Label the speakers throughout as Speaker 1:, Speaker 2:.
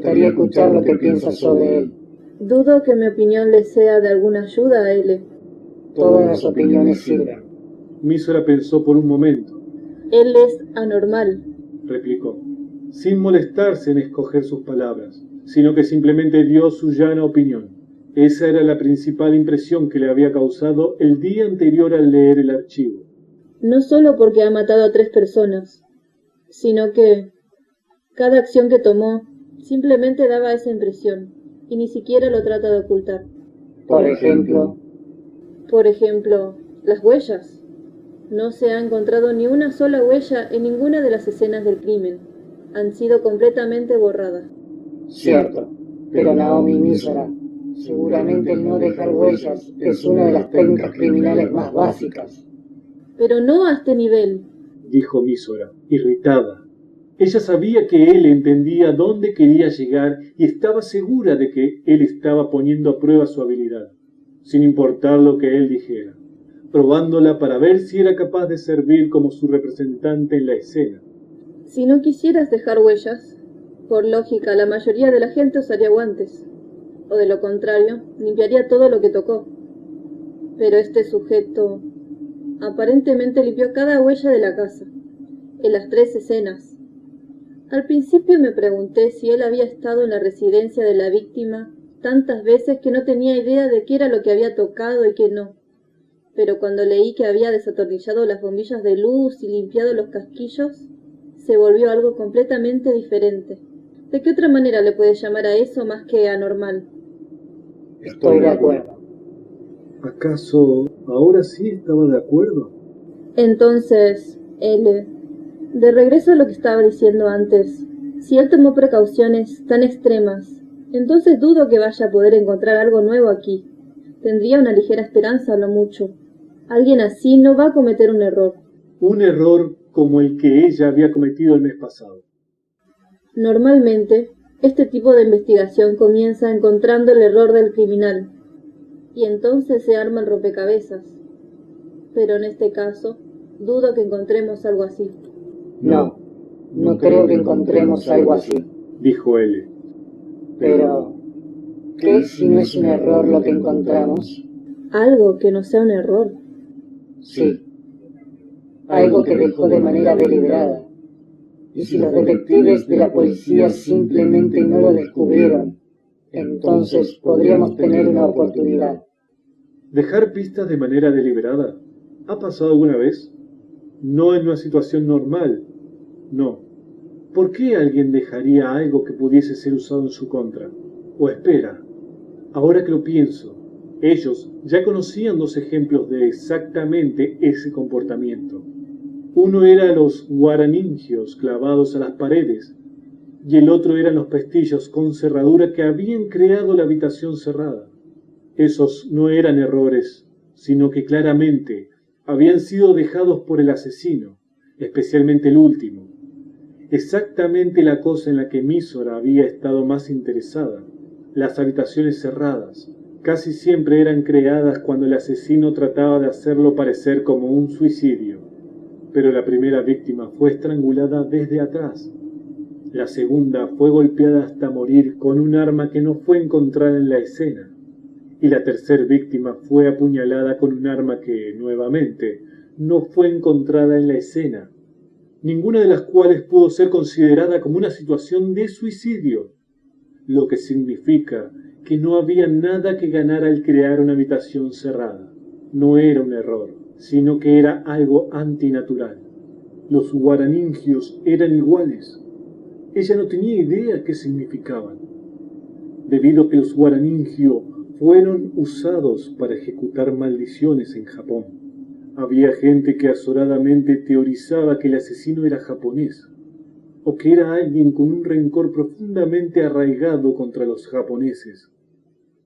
Speaker 1: gustaría escuchar lo que piensas sobre él.
Speaker 2: Dudo que mi opinión le sea de alguna ayuda a L.
Speaker 1: Todas las opiniones sirven.
Speaker 3: Mísora pensó por un momento.
Speaker 2: Él es anormal,
Speaker 3: replicó, sin molestarse en escoger sus palabras, sino que simplemente dio su llana opinión. Esa era la principal impresión que le había causado el día anterior al leer el archivo.
Speaker 2: No solo porque ha matado a 3 personas, sino que cada acción que tomó simplemente daba esa impresión, y ni siquiera lo trata de ocultar.
Speaker 1: Por ejemplo,
Speaker 2: las huellas. No se ha encontrado ni una sola huella en ninguna de las escenas del crimen. Han sido completamente borradas.
Speaker 1: Cierto, pero Naomi Mísora, seguramente el no dejar huellas es una de las técnicas criminales más básicas.
Speaker 2: Pero no a este nivel,
Speaker 3: dijo Mísora, irritada. Ella sabía que él entendía dónde quería llegar y estaba segura de que él estaba poniendo a prueba su habilidad, sin importar lo que él dijera, probándola para ver si era capaz de servir como su representante en la escena.
Speaker 2: Si no quisieras dejar huellas, por lógica la mayoría de la gente usaría guantes, o de lo contrario, limpiaría todo lo que tocó. Pero este sujeto aparentemente limpió cada huella de la casa, en las 3 escenas. Al principio me pregunté si él había estado en la residencia de la víctima tantas veces que no tenía idea de qué era lo que había tocado y qué no. Pero cuando leí que había desatornillado las bombillas de luz y limpiado los casquillos, se volvió algo completamente diferente. ¿De qué otra manera le puedes llamar a eso más que anormal?
Speaker 1: Estoy de acuerdo.
Speaker 3: ¿Acaso ahora sí estaba de acuerdo?
Speaker 2: Entonces, L, de regreso a lo que estaba diciendo antes, si él tomó precauciones tan extremas, entonces dudo que vaya a poder encontrar algo nuevo aquí. Tendría una ligera esperanza a lo mucho. Alguien así no va a cometer un error.
Speaker 3: Un error como el que ella había cometido el mes pasado.
Speaker 2: Normalmente, este tipo de investigación comienza encontrando el error del criminal, y entonces se arma el rompecabezas. Pero en este caso, dudo que encontremos algo así.
Speaker 1: No creo que encontremos algo así,
Speaker 3: dijo él.
Speaker 1: Pero, ¿qué si no es un error lo que encontramos?
Speaker 2: Algo que no sea un error.
Speaker 1: Sí, algo que dejó de manera deliberada. Y si los detectives de la policía simplemente no lo descubrieron, entonces podríamos tener una oportunidad.
Speaker 3: ¿Dejar pistas de manera deliberada? ¿Ha pasado alguna vez? No en una situación normal. No. ¿Por qué alguien dejaría algo que pudiese ser usado en su contra? O espera, ahora que lo pienso, ellos ya conocían 2 ejemplos de exactamente ese comportamiento. Uno era los guaraningios clavados a las paredes, y el otro eran los pestillos con cerradura que habían creado la habitación cerrada. Esos no eran errores, sino que claramente habían sido dejados por el asesino, especialmente el último. Exactamente la cosa en la que Mísora había estado más interesada. Las habitaciones cerradas casi siempre eran creadas cuando el asesino trataba de hacerlo parecer como un suicidio. Pero la primera víctima fue estrangulada desde atrás. La segunda fue golpeada hasta morir con un arma que no fue encontrada en la escena. Y la tercera víctima fue apuñalada con un arma que, nuevamente, no fue encontrada en la escena, ninguna de las cuales pudo ser considerada como una situación de suicidio, lo que significa que no había nada que ganar al crear una habitación cerrada. No era un error, sino que era algo antinatural. Los guaraningios eran iguales. Ella no tenía idea qué significaban. Debido a que los guaraningio fueron usados para ejecutar maldiciones en Japón, había gente que azoradamente teorizaba que el asesino era japonés, o que era alguien con un rencor profundamente arraigado contra los japoneses.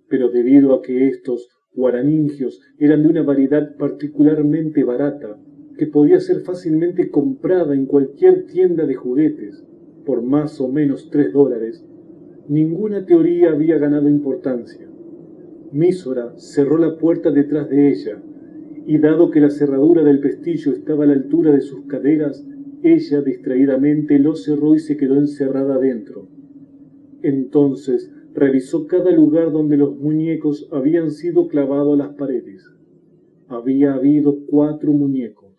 Speaker 3: Pero debido a que estos guaraningios eran de una variedad particularmente barata, que podía ser fácilmente comprada en cualquier tienda de juguetes por más o menos $3, ninguna teoría había ganado importancia. Mísora cerró la puerta detrás de ella, y dado que la cerradura del pestillo estaba a la altura de sus caderas, ella distraídamente lo cerró y se quedó encerrada adentro. Entonces revisó cada lugar donde los muñecos habían sido clavados a las paredes. Había habido 4 muñecos,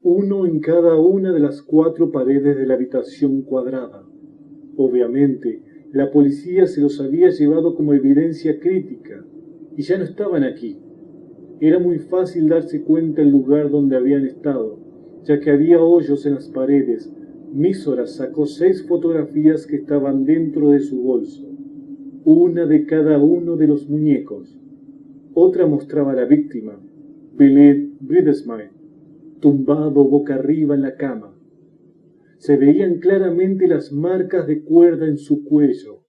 Speaker 3: uno en cada una de las 4 paredes de la habitación cuadrada. Obviamente, la policía se los había llevado como evidencia crítica y ya no estaban aquí. Era muy fácil darse cuenta del lugar donde habían estado, ya que había hoyos en las paredes. Mísora sacó 6 fotografías que estaban dentro de su bolso, una de cada uno de los muñecos. Otra mostraba a la víctima, Billy Bridesmaid, tumbado boca arriba en la cama. Se veían claramente las marcas de cuerda en su cuello.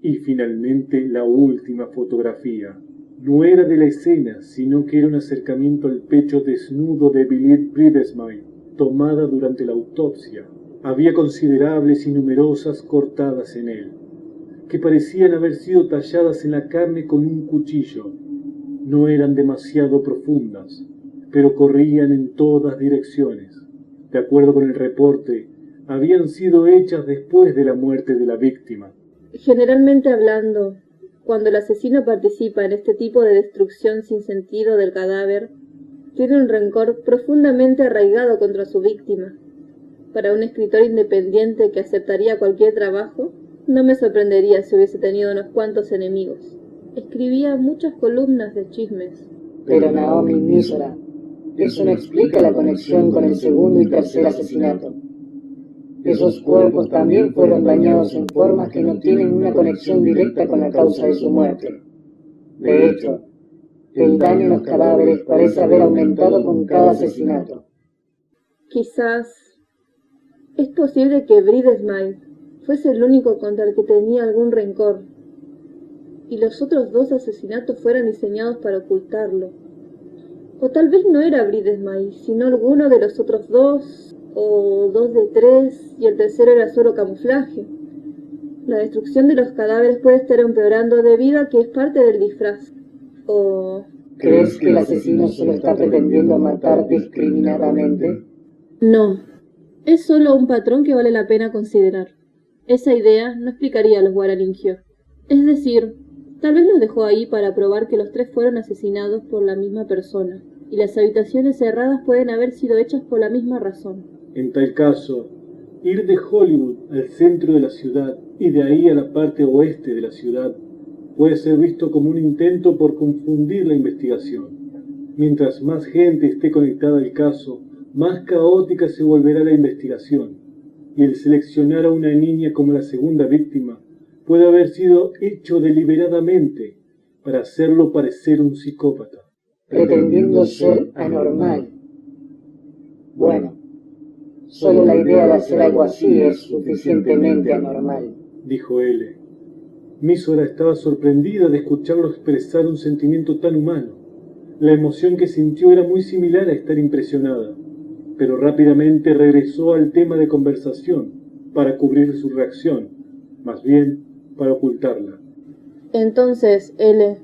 Speaker 3: Y finalmente la última fotografía. No era de la escena, sino que era un acercamiento al pecho desnudo de Billy Bridesmaid, tomada durante la autopsia. Había considerables y numerosas cortadas en él, que parecían haber sido talladas en la carne con un cuchillo. No eran demasiado profundas, pero corrían en todas direcciones. De acuerdo con el reporte, habían sido hechas después de la muerte de la víctima.
Speaker 2: Generalmente hablando, cuando el asesino participa en este tipo de destrucción sin sentido del cadáver, tiene un rencor profundamente arraigado contra su víctima. Para un escritor independiente que aceptaría cualquier trabajo, no me sorprendería si hubiese tenido unos cuantos enemigos. Escribía muchas columnas de chismes.
Speaker 1: Pero Naomi Mísora, eso no explica la conexión con el segundo y tercer asesinato. Esos cuerpos también fueron dañados en formas que no tienen una conexión directa con la causa de su muerte. De hecho, el daño en los cadáveres parece haber aumentado con cada asesinato.
Speaker 2: Quizás es posible que Bridesmaid fuese el único contra el que tenía algún rencor, y los otros 2 asesinatos fueran diseñados para ocultarlo. O tal vez no era Bridesmaid, sino alguno de los otros 2, o 2 de 3, y el tercero era solo camuflaje. La destrucción de los cadáveres puede estar empeorando debido a que es parte del disfraz. O...
Speaker 1: ¿Crees que el asesino solo está pretendiendo matar discriminadamente?
Speaker 2: No, es solo un patrón que vale la pena considerar. Esa idea no explicaría a los guaraningios. Es decir, tal vez los dejó ahí para probar que los 3 fueron asesinados por la misma persona, y las habitaciones cerradas pueden haber sido hechas por la misma razón.
Speaker 3: En tal caso, ir de Hollywood al centro de la ciudad y de ahí a la parte oeste de la ciudad puede ser visto como un intento por confundir la investigación. Mientras más gente esté conectada al caso, más caótica se volverá la investigación, y el seleccionar a una niña como la segunda víctima puede haber sido hecho deliberadamente para hacerlo parecer un psicópata.
Speaker 1: Pretendiendo ser anormal. Bueno, solo la idea de hacer algo así es suficientemente anormal,
Speaker 3: dijo L. Mísora estaba sorprendida de escucharlo expresar un sentimiento tan humano. La emoción que sintió era muy similar a estar impresionada, pero rápidamente regresó al tema de conversación para cubrir su reacción, más bien para ocultarla.
Speaker 2: Entonces, L,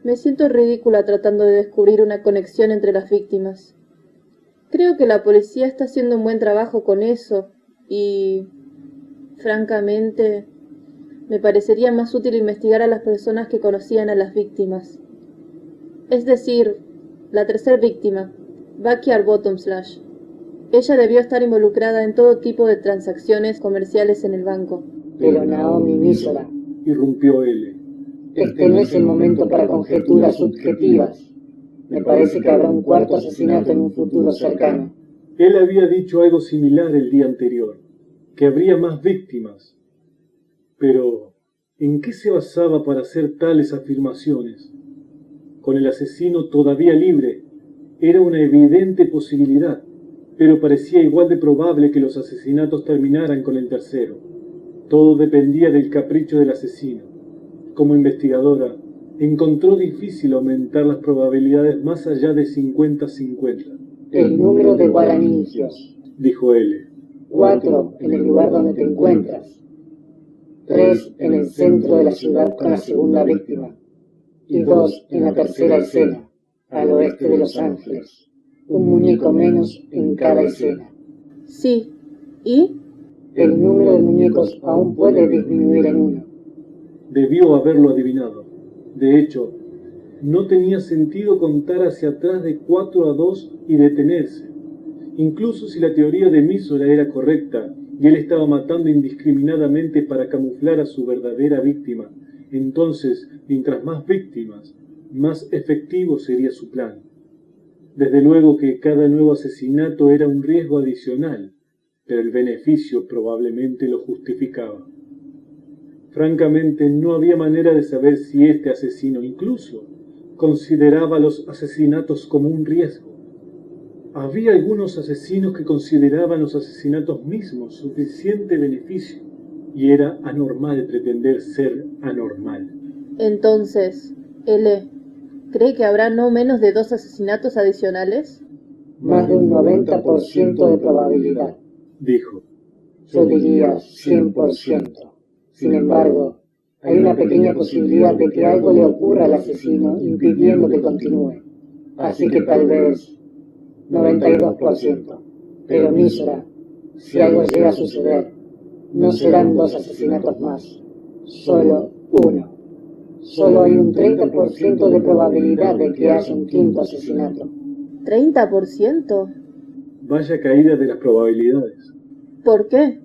Speaker 2: me siento ridícula tratando de descubrir una conexión entre las víctimas. Creo que la policía está haciendo un buen trabajo con eso y, francamente, me parecería más útil investigar a las personas que conocían a las víctimas. Es decir, la tercera víctima, Becky Arbottom-Slash. Ella debió estar involucrada en todo tipo de transacciones comerciales en el banco.
Speaker 1: Pero Naomi Mísora,
Speaker 3: irrumpió L.
Speaker 1: Este no es el momento para conjeturas subjetivas. Me parece que habrá un 4º asesinato en un futuro cercano.
Speaker 3: Él había dicho algo similar el día anterior, que habría más víctimas. Pero, ¿en qué se basaba para hacer tales afirmaciones? Con el asesino todavía libre, era una evidente posibilidad, pero parecía igual de probable que los asesinatos terminaran con el tercero. Todo dependía del capricho del asesino. Como investigadora, encontró difícil aumentar las probabilidades más allá de 50-50.
Speaker 1: El número de guaraningios,
Speaker 3: dijo L.
Speaker 1: 4 en el lugar donde te encuentras, 3 en el centro de la ciudad con la segunda víctima, y 2 en la tercera escena, al oeste de Los Ángeles. Un muñeco menos en cada escena.
Speaker 2: Sí, ¿y?
Speaker 1: El número de muñecos aún puede disminuir en 1.
Speaker 3: Debió haberlo adivinado. De hecho, no tenía sentido contar hacia atrás de 4 a 2 y detenerse. Incluso si la teoría de Mísora era correcta y él estaba matando indiscriminadamente para camuflar a su verdadera víctima, entonces, mientras más víctimas, más efectivo sería su plan. Desde luego que cada nuevo asesinato era un riesgo adicional, pero el beneficio probablemente lo justificaba. Francamente, no había manera de saber si este asesino incluso consideraba los asesinatos como un riesgo. Había algunos asesinos que consideraban los asesinatos mismos suficiente beneficio, y era anormal pretender ser anormal.
Speaker 2: Entonces, L. ¿cree que habrá no menos de 2 asesinatos adicionales?
Speaker 1: Más de un 90% de probabilidad.
Speaker 3: Dijo.
Speaker 1: Yo diría 100%. Sin embargo, hay una pequeña posibilidad de que algo le ocurra al asesino impidiendo que continúe. Así que tal vez 92%. Pero Mísora, si algo llega a suceder, no serán 2 asesinatos más, solo uno. Solo hay un 30% de probabilidad de que haya un 5º asesinato.
Speaker 2: ¿30%?
Speaker 3: Vaya caída de las probabilidades.
Speaker 2: ¿Por qué?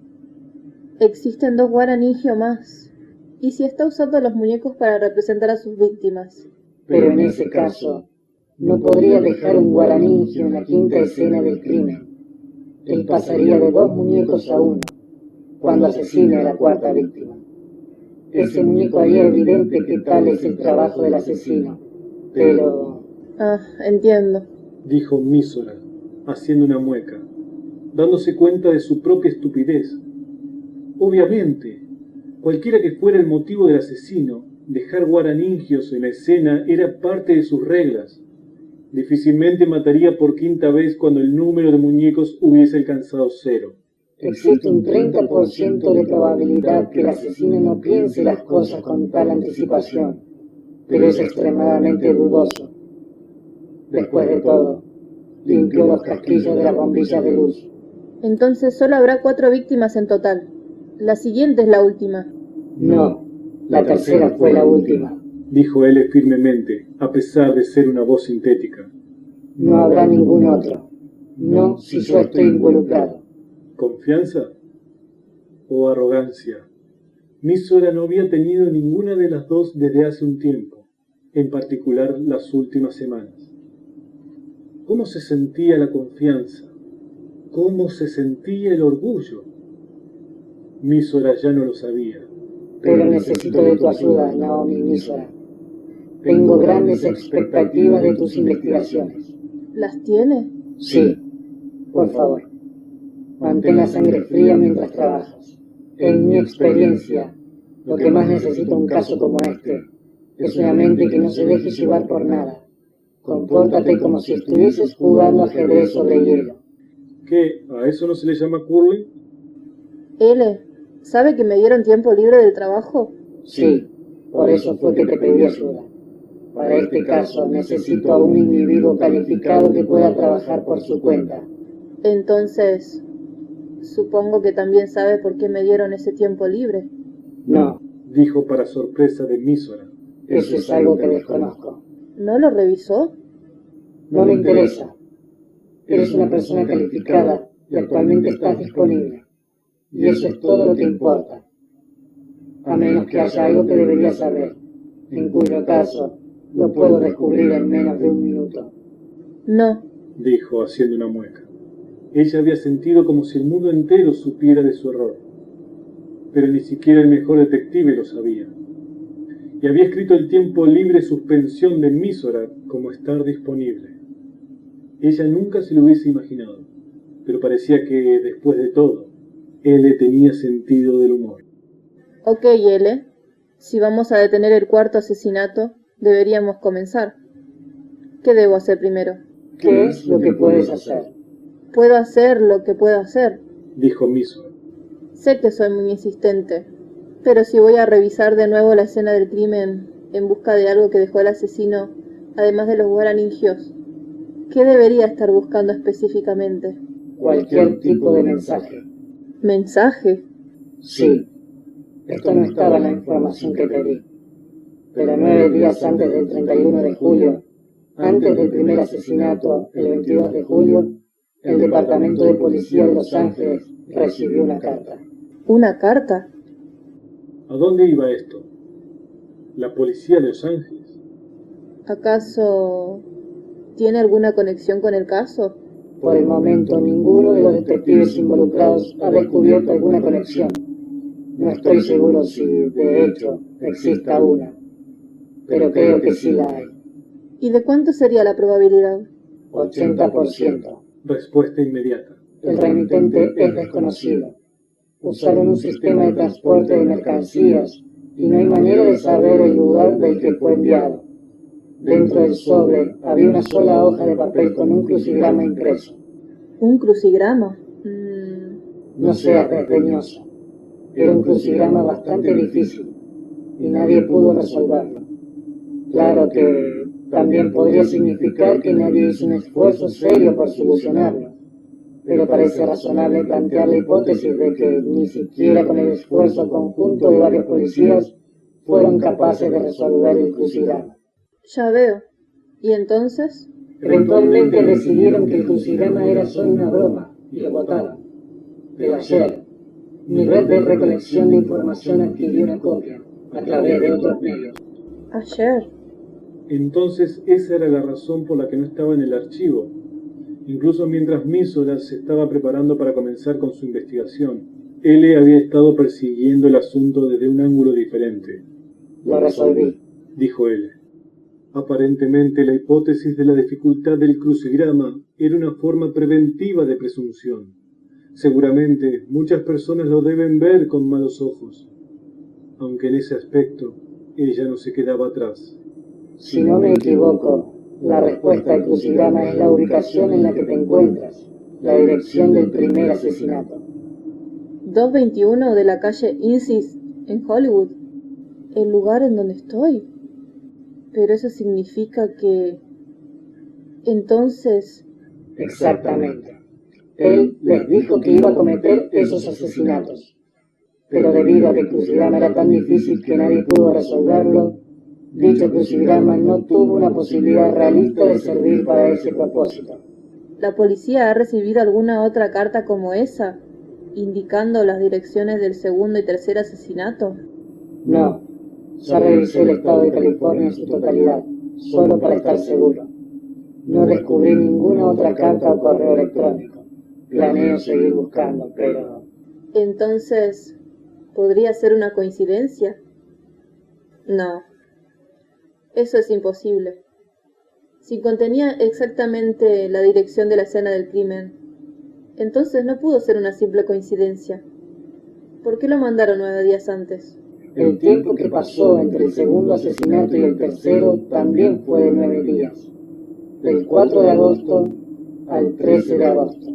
Speaker 2: Existen 2 Guaraningio más. ¿Y si está usando los muñecos para representar a sus víctimas?
Speaker 1: Pero en ese caso, no podría dejar un Guaraningio en la 5ª escena del crimen. Él pasaría de 2 muñecos a 1, cuando asesine a la 4ª víctima. Ese muñeco haría evidente que tal es el trabajo del asesino. Pero...
Speaker 2: entiendo.
Speaker 3: Dijo Mísora, haciendo una mueca, dándose cuenta de su propia estupidez. Obviamente, cualquiera que fuera el motivo del asesino, dejar guaraningios en la escena era parte de sus reglas. Difícilmente mataría por 5ª vez cuando el número de muñecos hubiese alcanzado 0.
Speaker 1: Existe un 30% de probabilidad que el asesino no piense las cosas con tal anticipación, pero es extremadamente dudoso. Después de todo, limpió los casquillos de las bombillas de luz.
Speaker 2: Entonces solo habrá 4 víctimas en total. La siguiente es la última.
Speaker 1: No, la tercera fue la última.
Speaker 3: Dijo él firmemente, a pesar de ser una voz sintética.
Speaker 1: No habrá ningún otro. No si yo estoy involucrado.
Speaker 3: ¿Confianza o arrogancia? Mísora no había tenido ninguna de las dos desde hace un tiempo, en particular las últimas semanas. ¿Cómo se sentía la confianza? ¿Cómo se sentía el orgullo? Mísora ya no lo sabía.
Speaker 1: Pero necesito de tu ayuda, Naomi Mísora. Tengo grandes expectativas de tus investigaciones.
Speaker 2: ¿Las tiene?
Speaker 1: Sí, por favor. Mantén la sangre fría mientras trabajas. En mi experiencia, lo que más necesita un caso como este es una mente que no se deje llevar por nada. Compórtate como si estuvieses jugando ajedrez sobre hielo.
Speaker 3: ¿Qué? ¿A eso no se le llama curling?
Speaker 2: L, ¿sabe que me dieron tiempo libre del trabajo?
Speaker 1: Sí, por eso fue que te pedí ayuda. Para este caso necesito a un individuo calificado que pueda trabajar por su cuenta.
Speaker 2: Entonces, supongo que también sabe por qué me dieron ese tiempo libre.
Speaker 1: No,
Speaker 3: Dijo para sorpresa de Mísora.
Speaker 1: eso es algo que desconozco.
Speaker 2: ¿No lo revisó?
Speaker 1: No me interesa. Eres una persona calificada y actualmente estás disponible. Y eso es todo lo que importa. A menos que haya algo que deberías saber, en cuyo caso lo puedo descubrir en menos de 1 minuto.
Speaker 2: No.
Speaker 3: Dijo haciendo una mueca. Ella había sentido como si el mundo entero supiera de su error. Pero ni siquiera el mejor detective lo sabía. Y había escrito el tiempo libre suspensión de Mísora como estar disponible. Ella nunca se lo hubiese imaginado, pero parecía que, después de todo, él tenía sentido del humor.
Speaker 2: Ok, L. Si vamos a detener el 4º asesinato, deberíamos comenzar. ¿Qué debo hacer primero?
Speaker 1: ¿Qué es lo que puedes hacer?
Speaker 2: Puedo hacer lo que puedo hacer.
Speaker 3: Dijo Mísora.
Speaker 2: Sé que soy muy insistente, pero si voy a revisar de nuevo la escena del crimen en busca de algo que dejó el asesino, además de los guaraningios, ¿qué debería estar buscando específicamente?
Speaker 1: Cualquier tipo de mensaje.
Speaker 2: ¿Mensaje?
Speaker 1: Sí. Esto no estaba en la información que pedí. Pero 9 días antes del 31 de julio, antes del primer asesinato, el 22 de julio, el Departamento de Policía de Los Ángeles recibió una carta.
Speaker 2: ¿Una carta?
Speaker 3: ¿A dónde iba esto? ¿La policía de Los Ángeles?
Speaker 2: ¿Acaso tiene alguna conexión con el caso?
Speaker 1: Por el momento, ninguno de los detectives involucrados ha descubierto alguna conexión. No estoy seguro si, de hecho, exista una, pero creo que sí la hay.
Speaker 2: ¿Y de cuánto sería la probabilidad?
Speaker 1: 80%.
Speaker 3: Respuesta inmediata.
Speaker 1: El remitente es desconocido. Usaron un sistema de transporte de mercancías y no hay manera de saber el lugar del que fue enviado. Dentro del sobre había una sola hoja de papel con un crucigrama impreso.
Speaker 2: ¿Un crucigrama?
Speaker 1: No seas desdeñoso. Era un crucigrama bastante difícil y nadie pudo resolverlo. Claro que también podría significar que nadie hizo un esfuerzo serio por solucionarlo, pero parece razonable plantear la hipótesis de que ni siquiera con el esfuerzo conjunto de varios policías fueron capaces de resolver el crucigrama.
Speaker 2: Ya veo. ¿Y entonces?
Speaker 1: Eventualmente decidieron que el crucigrama era solo una broma y lo botaron. Pero ayer, mi red de recolección de información adquirió una copia a través de otros medios.
Speaker 2: Ayer.
Speaker 3: Entonces esa era la razón por la que no estaba en el archivo. Incluso mientras Mísora se estaba preparando para comenzar con su investigación, L había estado persiguiendo el asunto desde un ángulo diferente.
Speaker 1: Lo resolví,
Speaker 3: dijo él. Aparentemente la hipótesis de la dificultad del crucigrama era una forma preventiva de presunción. Seguramente muchas personas lo deben ver con malos ojos, aunque en ese aspecto ella no se quedaba atrás.
Speaker 1: Si no me equivoco, la respuesta al crucigrama es la ubicación en la que te encuentras, la dirección del primer asesinato.
Speaker 2: 221 de la calle Insist, en Hollywood. El lugar en donde estoy. Pero eso significa que... Entonces...
Speaker 1: Exactamente. Él les dijo que iba a cometer esos asesinatos. Pero debido a que el crucigrama era tan difícil que nadie pudo resolverlo, dicho crucigrama no tuvo una posibilidad realista de servir para ese propósito.
Speaker 2: ¿La policía ha recibido alguna otra carta como esa, indicando las direcciones del segundo y tercer asesinato?
Speaker 1: No. Ya revisé el estado de California en su totalidad, solo para estar seguro. No descubrí ninguna otra carta o correo electrónico. Planeo seguir buscando, pero...
Speaker 2: Entonces, ¿podría ser una coincidencia? No. Eso es imposible. Si contenía exactamente la dirección de la escena del crimen, entonces no pudo ser una simple coincidencia. ¿Por qué lo mandaron 9 días antes?
Speaker 1: El tiempo que pasó entre el segundo asesinato y el tercero también fue de 9 días. Del 4 de agosto al 13 de agosto.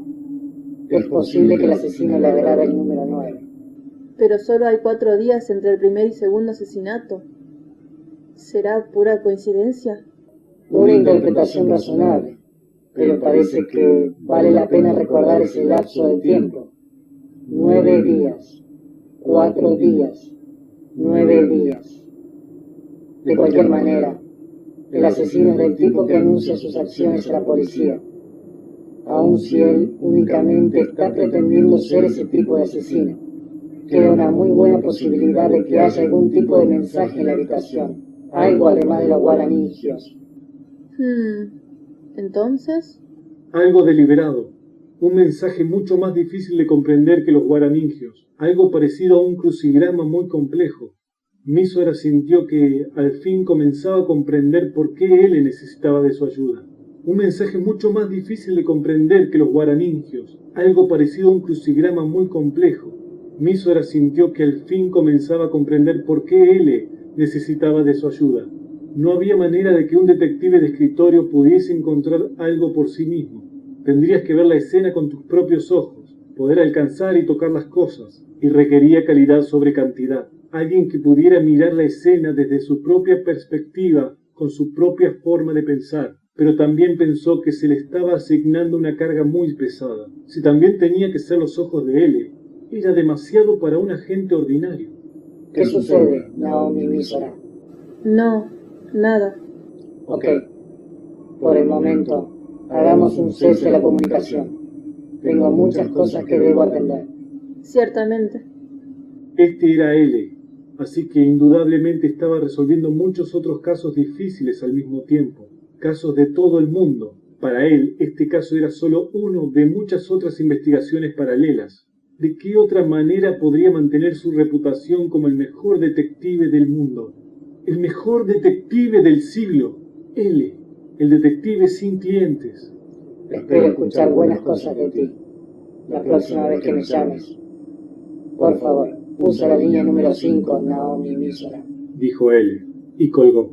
Speaker 1: Es posible que el asesino le agrade el número 9.
Speaker 2: Pero solo hay 4 días entre el primer y segundo asesinato. ¿Será pura coincidencia?
Speaker 1: Una interpretación razonable, pero parece que vale la pena recordar ese lapso de tiempo. 9 días, 4 días, 9 días. De cualquier manera, el asesino es del tipo que anuncia sus acciones a la policía, aun si él únicamente está pretendiendo ser ese tipo de asesino. Queda una muy buena posibilidad de que haya algún tipo de mensaje en la habitación, algo además de los guaraningios.
Speaker 2: ¿Entonces?
Speaker 3: Algo deliberado, un mensaje mucho más difícil de comprender que los guaraningios, algo parecido a un crucigrama muy complejo. Mísora sintió que al fin comenzaba a comprender por qué él necesitaba de su ayuda. Un mensaje mucho más difícil de comprender que los guaraningios, algo parecido a un crucigrama muy complejo. Mísora sintió que al fin comenzaba a comprender por qué él necesitaba de su ayuda. No había manera de que un detective de escritorio pudiese encontrar algo por sí mismo. Tendrías que ver la escena con tus propios ojos, poder alcanzar y tocar las cosas, y requería calidad sobre cantidad. Alguien que pudiera mirar la escena desde su propia perspectiva, con su propia forma de pensar. Pero también pensó que se le estaba asignando una carga muy pesada. Si también tenía que ser los ojos de él, era demasiado para un agente ordinario.
Speaker 1: ¿Qué sucede, Naomi Mísora?
Speaker 2: No, nada.
Speaker 1: Ok. Por el momento, hagamos un cese a la comunicación. Tengo muchas cosas que debo atender.
Speaker 2: Ciertamente.
Speaker 3: Este era L, así que indudablemente estaba resolviendo muchos otros casos difíciles al mismo tiempo, casos de todo el mundo. Para él, este caso era solo uno de muchas otras investigaciones paralelas. ¿De qué otra manera podría mantener su reputación como el mejor detective del mundo? El mejor detective del siglo. L, el detective sin clientes.
Speaker 1: Espero escuchar buenas cosas de ti la próxima vez que me llames. Por favor, usa la línea número 5, Naomi Mísora,
Speaker 3: dijo él, y colgó.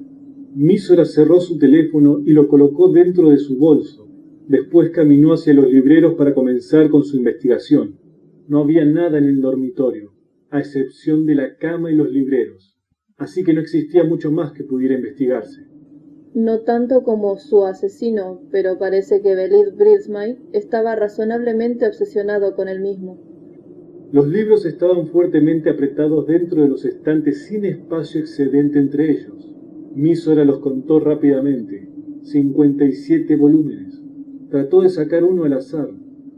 Speaker 3: Mísora cerró su teléfono y lo colocó dentro de su bolso. Después caminó hacia los libreros para comenzar con su investigación. No había nada en el dormitorio, a excepción de la cama y los libreros, así que no existía mucho más que pudiera investigarse.
Speaker 2: No tanto como su asesino, pero parece que Belid Brismay estaba razonablemente obsesionado con él mismo.
Speaker 3: Los libros estaban fuertemente apretados dentro de los estantes sin espacio excedente entre ellos. Mísora los contó rápidamente. 57 volúmenes. Trató de sacar uno al azar,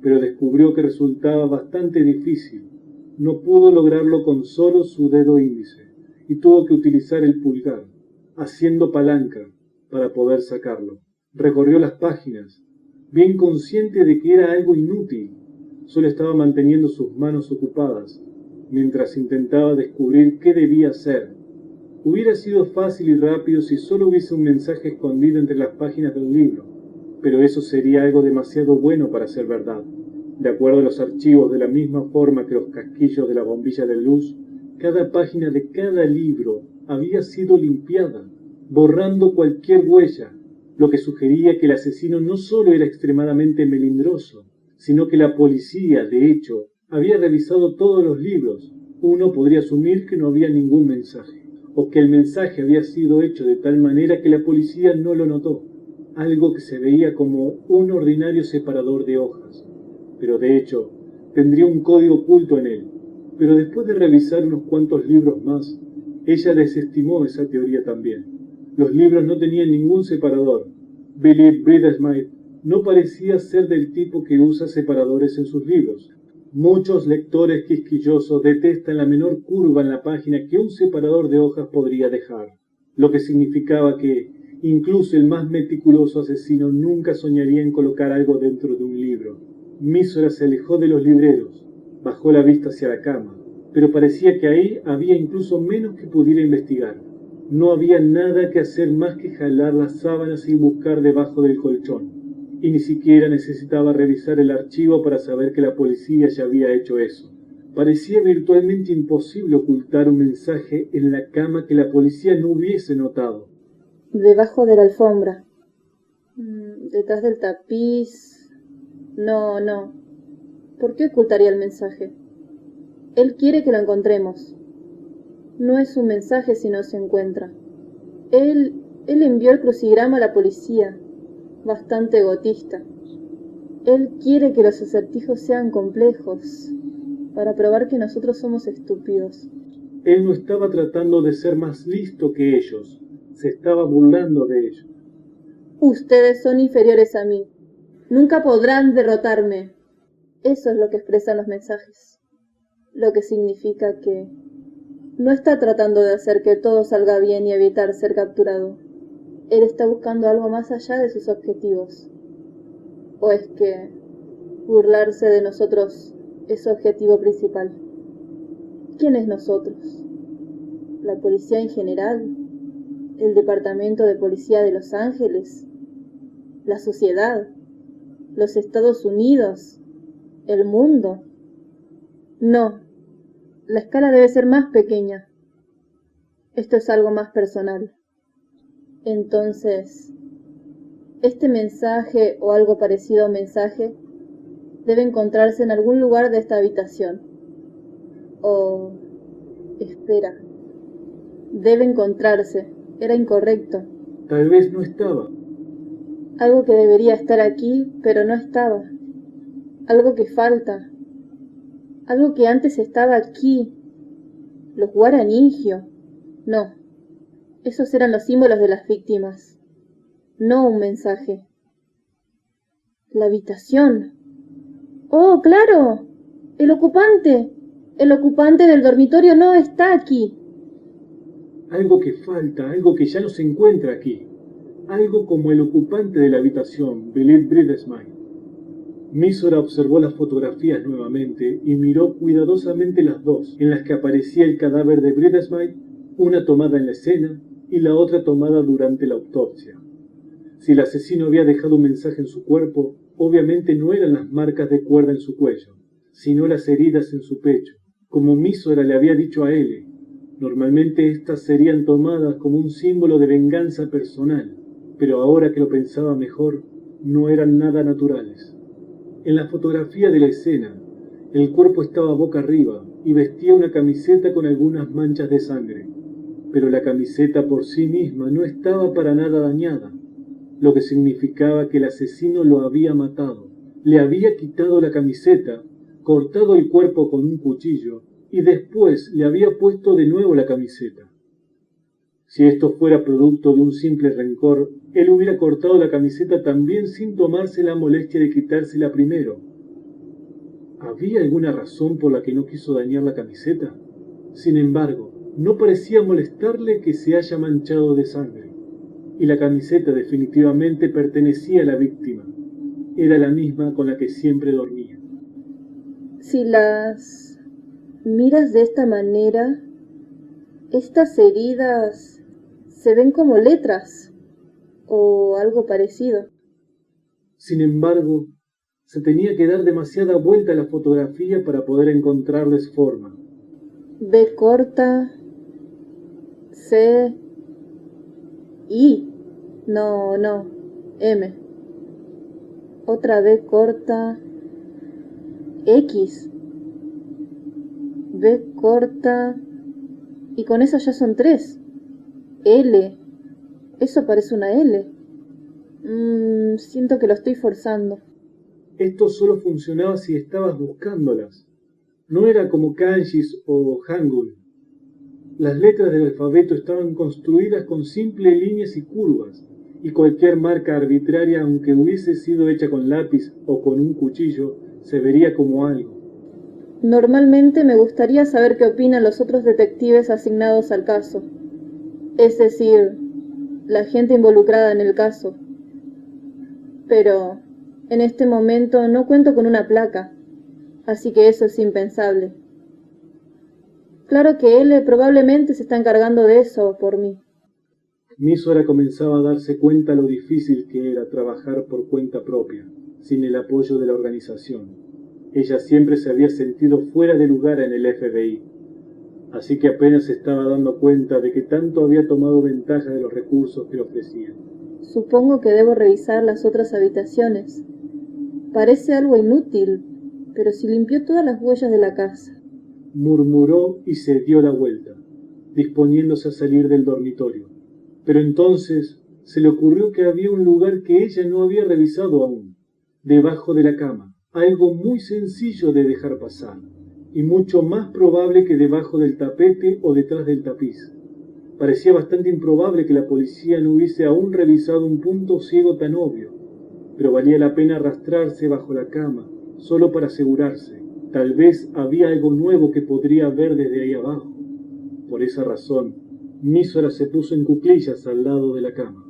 Speaker 3: pero descubrió que resultaba bastante difícil. No pudo lograrlo con solo su dedo índice, y tuvo que utilizar el pulgar, haciendo palanca, para poder sacarlo. Recorrió las páginas, bien consciente de que era algo inútil. Solo estaba manteniendo sus manos ocupadas, mientras intentaba descubrir qué debía hacer. Hubiera sido fácil y rápido si solo hubiese un mensaje escondido entre las páginas del libro, pero eso sería algo demasiado bueno para ser verdad. De acuerdo a los archivos, de la misma forma que los casquillos de la bombilla de luz, cada página de cada libro había sido limpiada, borrando cualquier huella, lo que sugería que el asesino no solo era extremadamente melindroso, sino que la policía, de hecho, había revisado todos los libros. Uno podría asumir que no había ningún mensaje, o que el mensaje había sido hecho de tal manera que la policía no lo notó, algo que se veía como un ordinario separador de hojas, pero de hecho tendría un código oculto en él. Pero después de revisar unos cuantos libros más, ella desestimó esa teoría también. Los libros no tenían ningún separador. Billy Bridesmaid no parecía ser del tipo que usa separadores en sus libros. Muchos lectores quisquillosos detestan la menor curva en la página que un separador de hojas podría dejar, lo que significaba que incluso el más meticuloso asesino nunca soñaría en colocar algo dentro de un libro. Mísora se alejó de los libreros, bajó la vista hacia la cama, pero parecía que ahí había incluso menos que pudiera investigar. No había nada que hacer más que jalar las sábanas y buscar debajo del colchón, y ni siquiera necesitaba revisar el archivo para saber que la policía ya había hecho eso. Parecía virtualmente imposible ocultar un mensaje en la cama que la policía no hubiese notado.
Speaker 2: Debajo de la alfombra. Detrás del tapiz. No. ¿Por qué ocultaría el mensaje? Él quiere que lo encontremos. No es un mensaje si no se encuentra. Él envió el crucigrama a la policía, bastante egotista. Él quiere que los acertijos sean complejos, para probar que nosotros somos estúpidos.
Speaker 3: Él no estaba tratando de ser más listo que ellos, se estaba burlando de ellos.
Speaker 2: Ustedes son inferiores a mí. Nunca podrán derrotarme. Eso es lo que expresan los mensajes. Lo que significa que no está tratando de hacer que todo salga bien y evitar ser capturado. Él está buscando algo más allá de sus objetivos. ¿O es que burlarse de nosotros es su objetivo principal? ¿Quién es nosotros? ¿La policía en general? ¿El Departamento de Policía de Los Ángeles? ¿La sociedad? ¿Los Estados Unidos? ¿El mundo? No. La escala debe ser más pequeña. Esto es algo más personal. Entonces, este mensaje o algo parecido a un mensaje debe encontrarse en algún lugar de esta habitación. O... espera. Debe encontrarse. Era incorrecto.
Speaker 3: Tal vez no estaba.
Speaker 2: Algo que debería estar aquí, pero no estaba. Algo que falta. Algo que antes estaba aquí. Los guaraningio. No, esos eran los símbolos de las víctimas, no un mensaje. La habitación. ¡Oh, claro! El ocupante. El ocupante del dormitorio no está aquí.
Speaker 3: Algo que falta, algo que ya no se encuentra aquí. Algo como el ocupante de la habitación, Belit Bridesmaid. Mísora observó las fotografías nuevamente y miró cuidadosamente las dos, en las que aparecía el cadáver de Bridesmaid, una tomada en la escena y la otra tomada durante la autopsia. Si el asesino había dejado un mensaje en su cuerpo, obviamente no eran las marcas de cuerda en su cuello, sino las heridas en su pecho, como Mísora le había dicho a Ele. Normalmente estas serían tomadas como un símbolo de venganza personal, pero ahora que lo pensaba mejor, no eran nada naturales. En la fotografía de la escena, el cuerpo estaba boca arriba y vestía una camiseta con algunas manchas de sangre, pero la camiseta por sí misma no estaba para nada dañada, lo que significaba que el asesino lo había matado. Le había quitado la camiseta, cortado el cuerpo con un cuchillo y después le había puesto de nuevo la camiseta. Si esto fuera producto de un simple rencor, él hubiera cortado la camiseta también sin tomarse la molestia de quitársela primero. ¿Había alguna razón por la que no quiso dañar la camiseta? Sin embargo, no parecía molestarle que se haya manchado de sangre, y la camiseta definitivamente pertenecía a la víctima. Era la misma con la que siempre dormía.
Speaker 2: Si las miras de esta manera, estas heridas se ven como letras o algo parecido.
Speaker 3: Sin embargo, se tenía que dar demasiada vuelta a la fotografía para poder encontrarles forma.
Speaker 2: B corta, C, I, no, M. Otra B corta, X, B corta, y con eso ya son 3. L, eso parece una L. Siento que lo estoy forzando.
Speaker 3: Esto solo funcionaba si estabas buscándolas. No era como kanjis o hangul. Las letras del alfabeto estaban construidas con simples líneas y curvas, y cualquier marca arbitraria, aunque hubiese sido hecha con lápiz o con un cuchillo, se vería como algo.
Speaker 2: Normalmente me gustaría saber qué opinan los otros detectives asignados al caso. Es decir, la gente involucrada en el caso. Pero en este momento no cuento con una placa, así que eso es impensable. Claro que él probablemente se está encargando de eso por mí.
Speaker 3: Mísora comenzaba a darse cuenta lo difícil que era trabajar por cuenta propia, sin el apoyo de la organización. Ella siempre se había sentido fuera de lugar en el FBI, así que apenas se estaba dando cuenta de que tanto había tomado ventaja de los recursos que le ofrecían.
Speaker 2: Supongo que debo revisar las otras habitaciones. Parece algo inútil, pero si limpió todas las huellas de la casa.
Speaker 3: Murmuró y se dio la vuelta, disponiéndose a salir del dormitorio. Pero entonces se le ocurrió que había un lugar que ella no había revisado aún, debajo de la cama, algo muy sencillo de dejar pasar, y mucho más probable que debajo del tapete o detrás del tapiz. Parecía bastante improbable que la policía no hubiese aún revisado un punto ciego tan obvio, pero valía la pena arrastrarse bajo la cama, solo para asegurarse. Tal vez había algo nuevo que podría ver desde ahí abajo. Por esa razón, Mísora se puso en cuclillas al lado de la cama,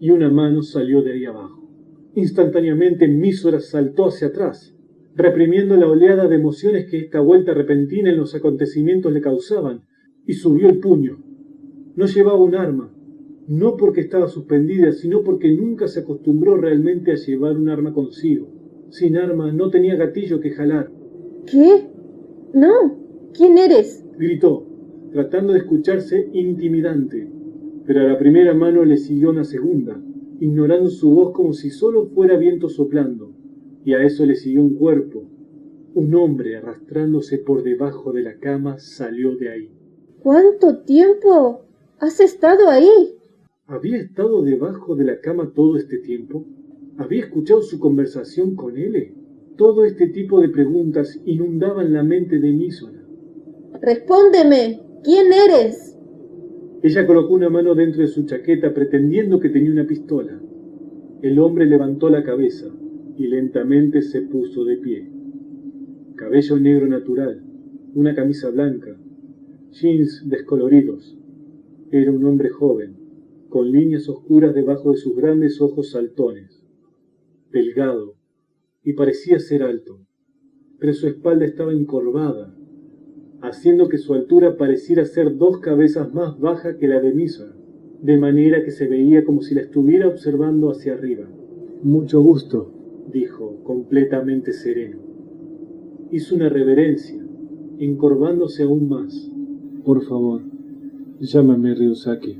Speaker 3: y una mano salió de ahí abajo. Instantáneamente Mísora saltó hacia atrás, reprimiendo la oleada de emociones que esta vuelta repentina en los acontecimientos le causaban, y subió el puño. No llevaba un arma, no porque estaba suspendida, sino porque nunca se acostumbró realmente a llevar un arma consigo. Sin arma no tenía gatillo que jalar.
Speaker 2: ¿Qué? No. ¿Quién eres?
Speaker 3: Gritó, tratando de escucharse intimidante, pero a la primera mano le siguió una segunda, ignorando su voz como si solo fuera viento soplando, y a eso le siguió un cuerpo. Un hombre arrastrándose por debajo de la cama salió de ahí.
Speaker 2: ¿Cuánto tiempo has estado ahí?
Speaker 3: ¿Había estado debajo de la cama todo este tiempo? ¿Había escuchado su conversación con él? Todo este tipo de preguntas inundaban la mente de Mísora.
Speaker 2: ¡Respóndeme! ¿Quién eres?
Speaker 3: Ella colocó una mano dentro de su chaqueta pretendiendo que tenía una pistola. El hombre levantó la cabeza y lentamente se puso de pie. Cabello negro natural, una camisa blanca, jeans descoloridos. Era un hombre joven, con líneas oscuras debajo de sus grandes ojos saltones. Delgado, y parecía ser alto, pero su espalda estaba encorvada, haciendo que su altura pareciera ser 2 cabezas más baja que la de Misa, de manera que se veía como si la estuviera observando hacia arriba. «Mucho gusto», dijo, completamente sereno. Hizo una reverencia, encorvándose aún más. «Por favor, llámame Ryusaki».